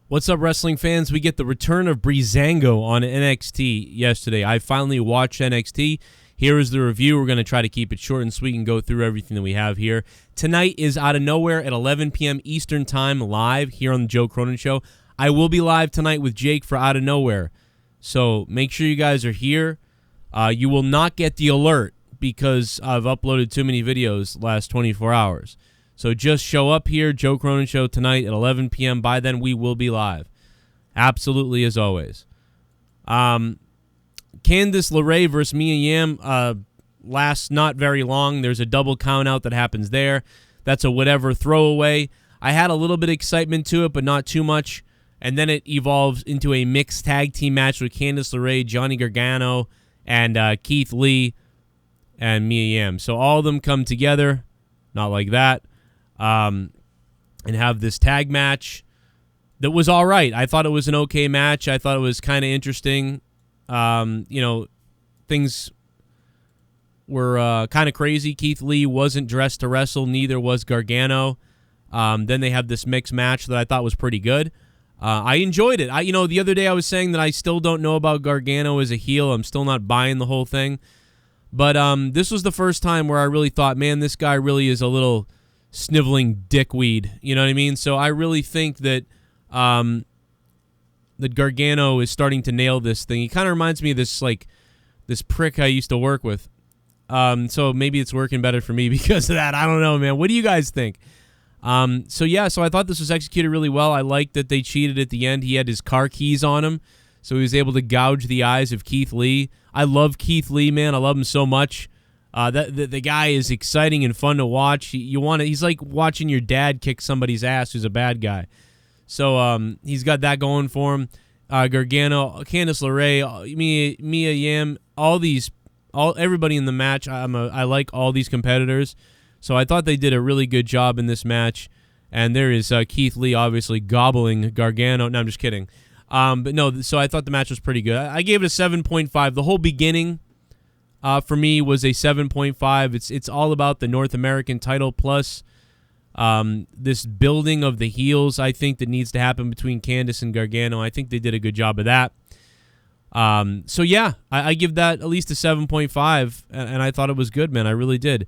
What's up, wrestling fans? We get the return of Breezango on NXT yesterday. I finally watched NXT. Here is the review. We're going to try to keep it short and sweet and go through everything that we have here. Tonight is Out of Nowhere at 11 p.m. Eastern Time, live here on the Joe Cronin Show. I will be live tonight with Jake for Out of Nowhere, so make sure you guys are here. You will not get the alert because I've uploaded too many videos the last 24 hours. So just show up here, Joe Cronin Show tonight at 11 p.m. By then, we will be live. Absolutely, as always. Candice LeRae versus Mia Yim lasts not very long. There's a double count-out that happens there. That's a whatever throwaway. I had a little bit of excitement to it, but not too much. And then it evolves into a mixed tag team match with Candice LeRae, Johnny Gargano, and Keith Lee and Mia Yim. So all of them come together, not like that. And have this tag match that was all right. I thought it was an okay match. I thought it was kind of interesting. Things were kind of crazy. Keith Lee wasn't dressed to wrestle. Neither was Gargano. Then they have this mixed match that I thought was pretty good. I enjoyed it. The other day I was saying that I still don't know about Gargano as a heel. I'm still not buying the whole thing. But this was the first time where I really thought, man, this guy really is a little sniveling dickweed, you know what I mean? So I really think that that Gargano is starting to nail this thing. He kind of reminds me of this prick I used to work with. So maybe it's working better for me because of that. I don't know, man. What do you guys think? So I thought this was executed really well. I liked that they cheated at the end. He had his car keys on him, so he was able to gouge the eyes of Keith Lee. I love Keith Lee, man. I love him so much. The guy is exciting and fun to watch. He's like watching your dad kick somebody's ass who's a bad guy. So he's got that going for him. Gargano, Candice LeRae, Mia Yim, everybody in the match. I like all these competitors. So I thought they did a really good job in this match. And there is Keith Lee obviously gobbling Gargano. No, I'm just kidding. So I thought the match was pretty good. I gave it a 7.5. The whole beginning for me was a 7.5. It's all about the North American title plus this building of the heels, I think, that needs to happen between Candice and Gargano. I think they did a good job of that. I give that at least a 7.5, and I thought it was good, man. I really did.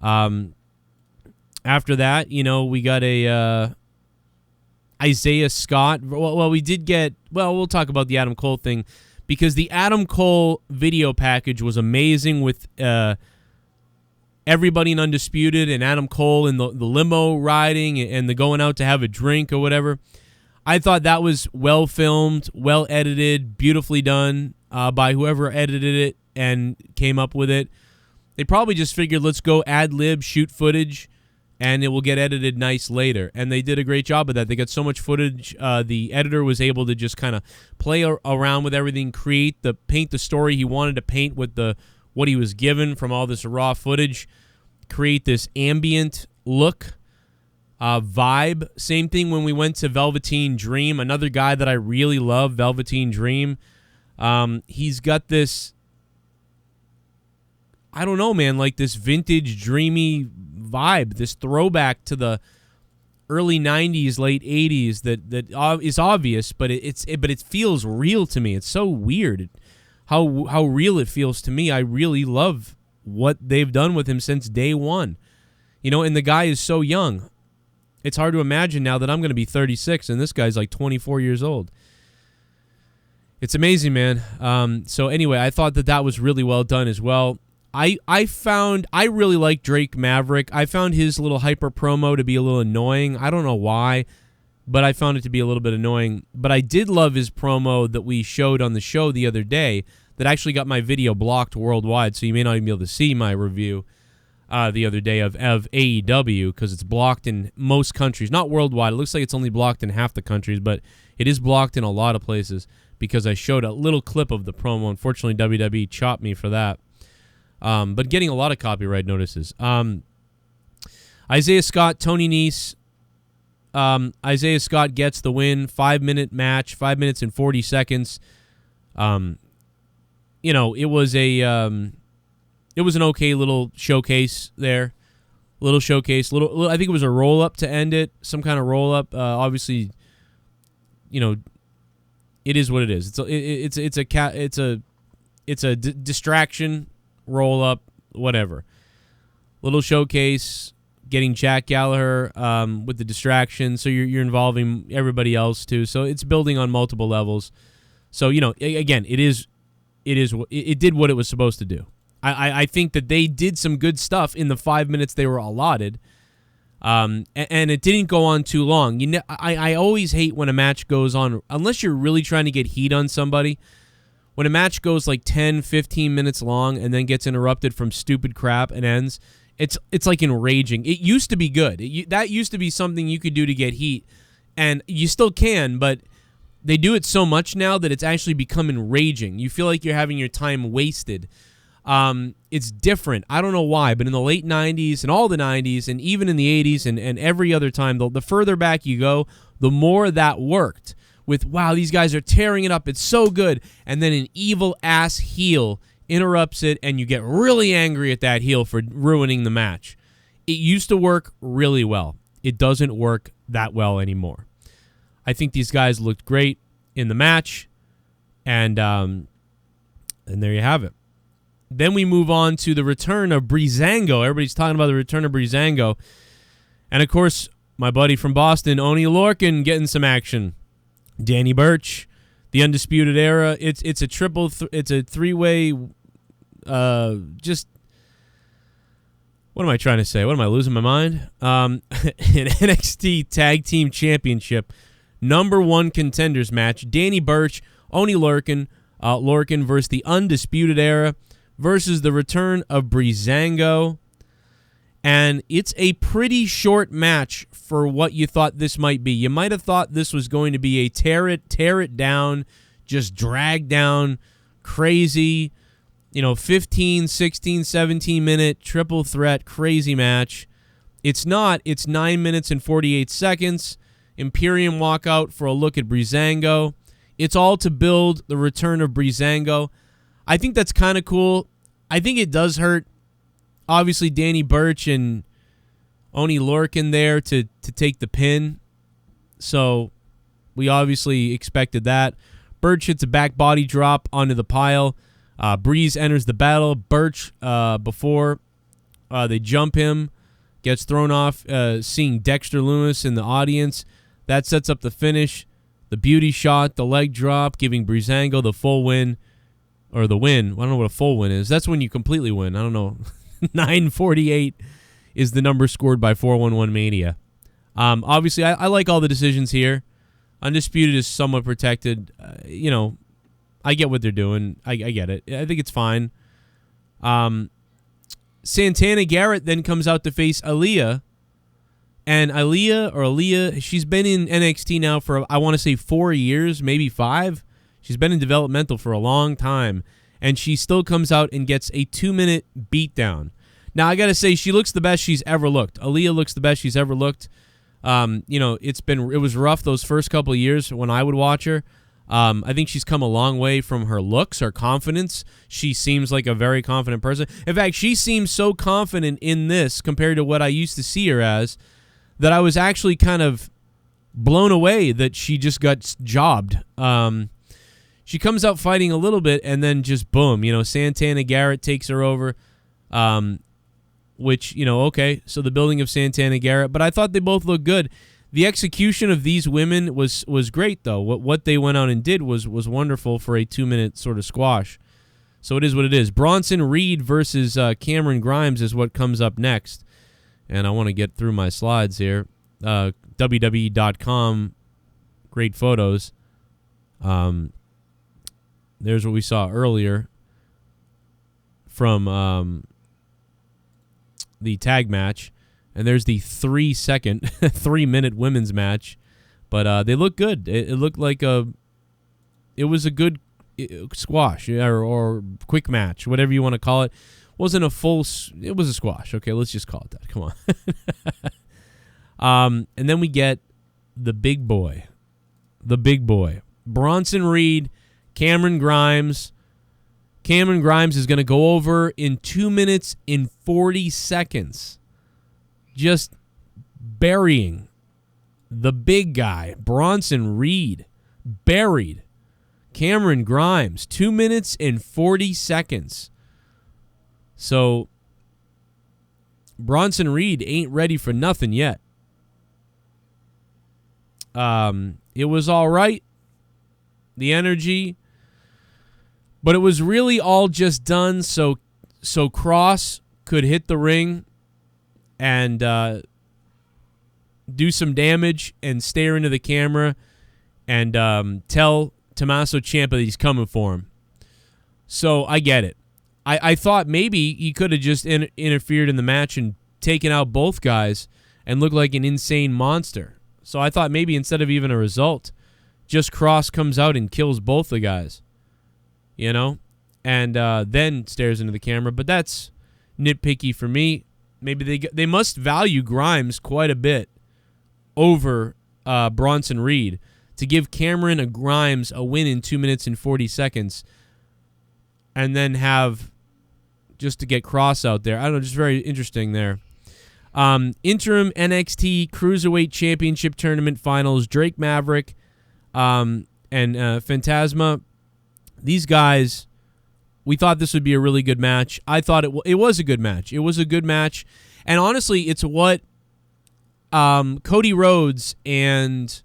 After that, we got a Isaiah Scott. Well, we did get... Well, we'll talk about the Adam Cole thing, because the Adam Cole video package was amazing with everybody in Undisputed and Adam Cole in the limo riding and the going out to have a drink or whatever. I thought that was well filmed, well edited, beautifully done by whoever edited it and came up with it. They probably just figured, let's go ad-lib, shoot footage, and it will get edited nice later. And they did a great job of that. They got so much footage. The editor was able to just kind of play around with everything, paint the story he wanted to paint with what he was given from all this raw footage, create this ambient look, vibe. Same thing when we went to Velveteen Dream, another guy that I really love, Velveteen Dream. He's got this, I don't know, man, like this vintage, dreamy vibe, this throwback to the early 90s, late 80s that is obvious, but it feels real to me. It's so weird how real it feels to me. I really love what they've done with him since day one. And the guy is so young. It's hard to imagine now that I'm going to be 36 and this guy's like 24 years old. It's amazing, man. So anyway, I thought that was really well done as well. I really like Drake Maverick. I found his little hyper promo to be a little annoying. I don't know why, but I found it to be a little bit annoying. But I did love his promo that we showed on the show the other day that actually got my video blocked worldwide, so you may not even be able to see my review the other day of AEW because it's blocked in most countries. Not worldwide. It looks like it's only blocked in half the countries, but it is blocked in a lot of places because I showed a little clip of the promo. Unfortunately, WWE chopped me for that. But getting a lot of copyright notices. Isaiah Scott, Tony Nese. Isaiah Scott gets the win. 5-minute match, 5 minutes and 40 seconds. It was an okay little showcase there. I think it was a roll-up to end it. Some kind of roll-up. Obviously, it is what it is. It's a distraction, roll up, whatever. Little showcase, getting Jack Gallagher with the distraction, so you're involving everybody else too. So it's building on multiple levels. So again, it did what it was supposed to do. I think that they did some good stuff in the 5 minutes they were allotted, and it didn't go on too long. I always hate when a match goes on, unless you're really trying to get heat on somebody. When a match goes like 10, 15 minutes long and then gets interrupted from stupid crap and ends, it's like enraging. It used to be good. That used to be something you could do to get heat, and you still can, but they do it so much now that it's actually become enraging. You feel like you're having your time wasted. It's different. I don't know why, but in the late 90s and all the 90s and even in the 80s and every other time, the further back you go, the more that worked. With, wow, these guys are tearing it up, it's so good, and then an evil-ass heel interrupts it, and you get really angry at that heel for ruining the match. It used to work really well. It doesn't work that well anymore. I think these guys looked great in the match, and there you have it. Then we move on to the return of Breezango. Everybody's talking about the return of Breezango. And, of course, my buddy from Boston, Oney Lorcan, getting some action. Danny Burch, the Undisputed Era. It's a it's a three-way. Just what am I trying to say? What am I losing my mind? An NXT Tag Team Championship #1 contenders match. Danny Burch, Oney Lorcan versus the Undisputed Era versus the return of Breezango. And it's a pretty short match for what you thought this might be. You might have thought this was going to be a tear it down, just drag down, crazy, 15, 16, 17-minute triple threat crazy match. It's not. It's 9 minutes and 48 seconds. Imperium walkout for a look at Breezango. It's all to build the return of Breezango. I think that's kind of cool. I think it does hurt, obviously, Danny Burch and Oney Lorcan there to take the pin. So we obviously expected that. Burch hits a back body drop onto the pile. Breeze enters the battle. Burch, before they jump him, gets thrown off, seeing Dexter Loomis in the audience. That sets up the finish. The beauty shot, the leg drop, giving Breezango the full win. Or the win. I don't know what a full win is. That's when you completely win. I don't know. 948 is the number scored by 411 Mania. Obviously, I like all the decisions here. Undisputed is somewhat protected. I get what they're doing. I get it. I think it's fine. Santana Garrett then comes out to face Aaliyah. And Aaliyah, she's been in NXT now for, I want to say, 4 years, maybe 5. She's been in developmental for a long time. And she still comes out and gets a 2-minute beatdown. Now, I got to say, she looks the best she's ever looked. Aaliyah looks the best she's ever looked. It was rough those first couple of years when I would watch her. I think she's come a long way from her looks, her confidence. She seems like a very confident person. In fact, she seems so confident in this compared to what I used to see her as that I was actually kind of blown away that she just got jobbed. She comes out fighting a little bit and then just boom, Santana Garrett takes her over, which, okay, so the building of Santana Garrett. But I thought they both looked good. The execution of these women was great, though. What they went out and did was wonderful for a 2-minute sort of squash. So it is what it is. Bronson Reed versus Cameron Grimes is what comes up next. And I want to get through my slides here. WWE.com, great photos. There's what we saw earlier from the tag match. And there's the 3-minute women's match. But they look good. It looked like it was a good squash or quick match, whatever you want to call it. Wasn't a full, it was a squash. Okay, let's just call it that. Come on. And then we get the big boy. Bronson Reed, Cameron Grimes. Cameron Grimes is going to go over in 2 minutes and 40 seconds. Just burying the big guy, Bronson Reed. buried Cameron Grimes, 2 minutes and 40 seconds. So Bronson Reed ain't ready for nothing yet. It was all right, the energy, but it was really all just done so Cross could hit the ring and do some damage and stare into the camera and tell Tommaso Ciampa that he's coming for him. So I get it. I thought maybe he could have just interfered in the match and taken out both guys and looked like an insane monster. So I thought maybe instead of even a result, just Cross comes out and kills both the guys, you know, and then stares into the camera. But that's nitpicky for me. Maybe they must value Grimes quite a bit over Bronson Reed to give Cameron Grimes a win in 2 minutes and 40 seconds and then have just to get Cross out there. I don't know, just very interesting there. Interim NXT Cruiserweight Championship Tournament Finals, Drake Maverick and Phantasma. These guys, we thought this would be a really good match. I thought it was a good match. It was a good match. And honestly, it's what Cody Rhodes and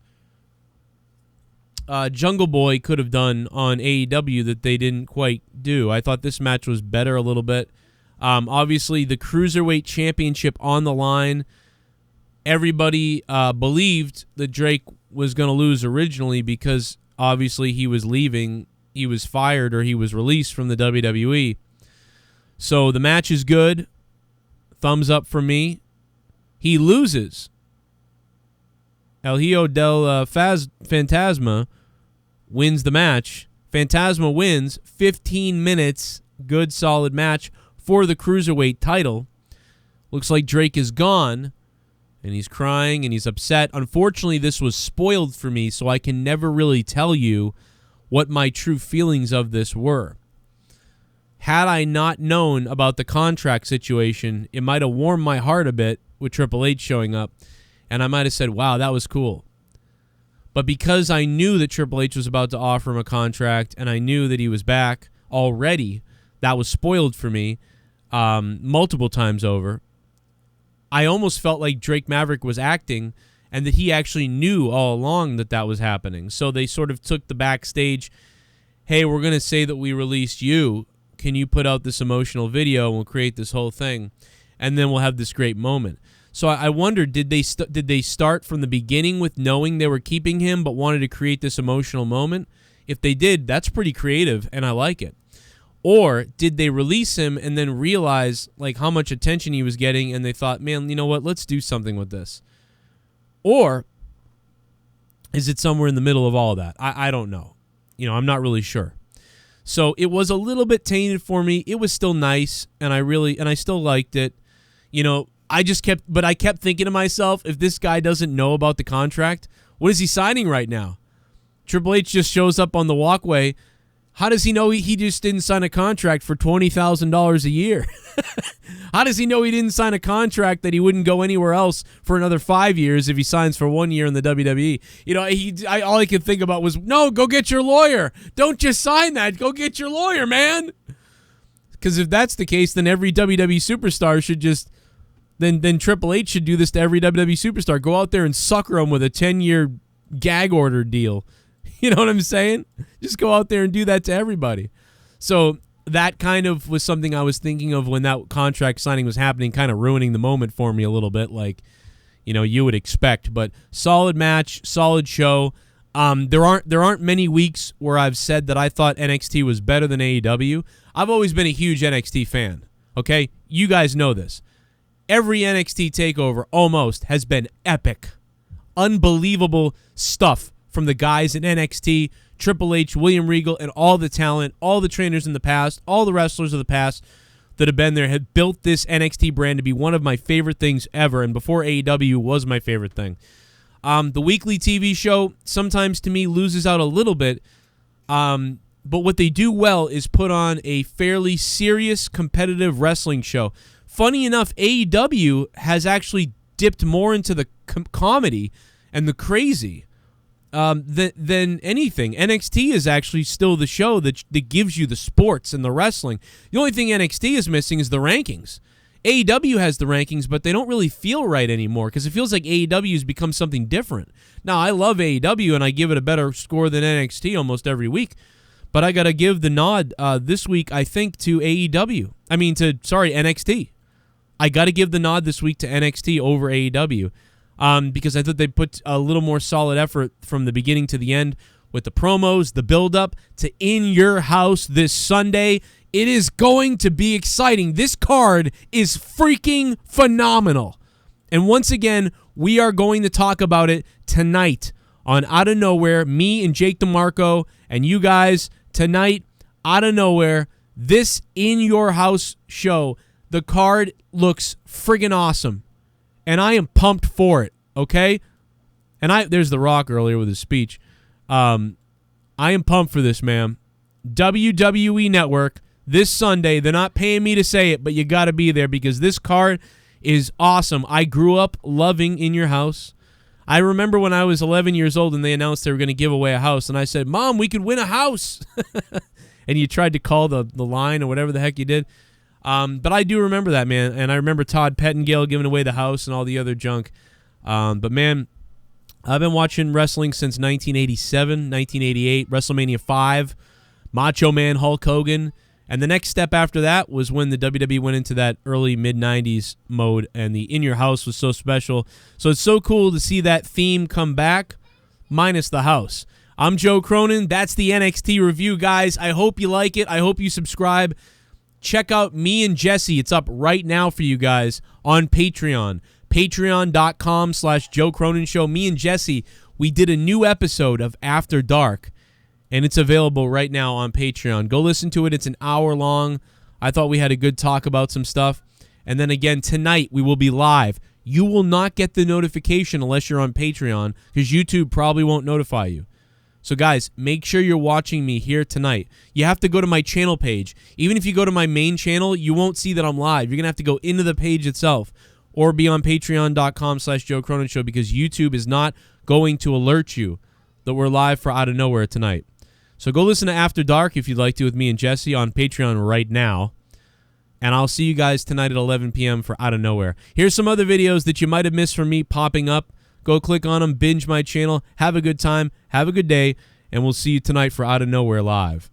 Jungle Boy could have done on AEW that they didn't quite do. I thought this match was better a little bit. Obviously, the Cruiserweight Championship on the line. Everybody believed that Drake was going to lose originally because obviously he was leaving. He was fired or he was released from the WWE. So the match is good. Thumbs up for me. He loses. El Hijo del Phantasma wins the match. Phantasma wins 15 minutes. Good, solid match for the Cruiserweight title. Looks like Drake is gone, and he's crying, and he's upset. Unfortunately, this was spoiled for me, so I can never really tell you what my true feelings of this were. Had I not known about the contract situation, it might have warmed my heart a bit with Triple H showing up, and I might have said, wow, that was cool. But because I knew that Triple H was about to offer him a contract, and I knew that he was back already, that was spoiled for me multiple times over. I almost felt like Drake Maverick was acting and that he actually knew all along that that was happening. So they sort of took the backstage, hey, we're going to say that we released you. Can you put out this emotional video and we'll create this whole thing? And then we'll have this great moment. So I wondered, did they start from the beginning with knowing they were keeping him but wanted to create this emotional moment? If they did, that's pretty creative, and I like it. Or did they release him and then realize like how much attention he was getting and they thought, man, you know what, let's do something with this? Or is it somewhere in the middle of all of that? I don't know. You know, I'm not really sure. So it was a little bit tainted for me. It was still nice, and I still liked it. You know, I kept thinking to myself, if this guy doesn't know about the contract, what is he signing right now? Triple H just shows up on the walkway. How does he know he just didn't sign a contract for $20,000 a year? How does he know he didn't sign a contract that he wouldn't go anywhere else for another 5 years if he signs for 1 year in the WWE? You know, all I could think about was, no, go get your lawyer. Don't just sign that. Go get your lawyer, man. Because if that's the case, then every WWE superstar should just, then Triple H should do this to every WWE superstar. Go out there and sucker them with a 10-year gag order deal. You know what I'm saying? Just go out there and do that to everybody. So that kind of was something I was thinking of when that contract signing was happening, kind of ruining the moment for me a little bit, like, you know, you would expect. But solid match, solid show. There aren't many weeks where I've said that I thought NXT was better than AEW. I've always been a huge NXT fan. Okay? You guys know this. Every NXT takeover almost has been epic. Unbelievable stuff from the guys in NXT, Triple H, William Regal, and all the talent, all the trainers in the past, all the wrestlers of the past that have been there have built this NXT brand to be one of my favorite things ever, and before AEW was my favorite thing. The weekly TV show sometimes to me loses out a little bit, but what they do well is put on a fairly serious competitive wrestling show. Funny enough, AEW has actually dipped more into the comedy and the crazy. than anything. NXT is actually still the show that gives you the sports and the wrestling. The only thing NXT is missing is the rankings. AEW has the rankings, but they don't really feel right anymore because it feels like AEW has become something different. Now, I love AEW, and I give it a better score than NXT almost every week, but I got to give the nod this week, I think, to NXT. I got to give the nod this week to NXT over AEW because I thought they put a little more solid effort from the beginning to the end with the promos, the build-up to In Your House this Sunday. It is going to be exciting. This card is freaking phenomenal. And once again, we are going to talk about it tonight on Out of Nowhere. Me and Jake DeMarco and you guys tonight, Out of Nowhere, this In Your House show. The card looks friggin' awesome. And I am pumped for it, okay? And there's The Rock earlier with his speech. I am pumped for this, man. WWE Network. This Sunday, they're not paying me to say it, but you got to be there because this card is awesome. I grew up loving In Your House. I remember when I was 11 years old and they announced they were going to give away a house, and I said, Mom, we could win a house. And you tried to call the line or whatever the heck you did. But I do remember that, man, and I remember Todd Pettengill giving away the house and all the other junk. But, man, I've been watching wrestling since 1987, 1988, WrestleMania 5, Macho Man Hulk Hogan. And the next step after that was when the WWE went into that early mid-90s mode, and the In Your House was so special. So it's so cool to see that theme come back, minus the house. I'm Joe Cronin. That's the NXT review, guys. I hope you like it. I hope you subscribe. Check out me and Jesse. It's up right now for you guys on Patreon. Patreon.com/Joe Cronin Show. Me and Jesse, we did a new episode of After Dark. And it's available right now on Patreon. Go listen to it. It's an hour long. I thought we had a good talk about some stuff. And then again, tonight we will be live. You will not get the notification unless you're on Patreon because YouTube probably won't notify you. So guys, make sure you're watching me here tonight. You have to go to my channel page. Even if you go to my main channel, you won't see that I'm live. You're going to have to go into the page itself or be on patreon.com/Joe Cronin Show because YouTube is not going to alert you that we're live for Out of Nowhere tonight. So go listen to After Dark if you'd like to with me and Jesse on Patreon right now. And I'll see you guys tonight at 11 p.m. for Out of Nowhere. Here's some other videos that you might have missed from me popping up. Go click on them, binge my channel, have a good time, have a good day, and we'll see you tonight for Out of Nowhere Live.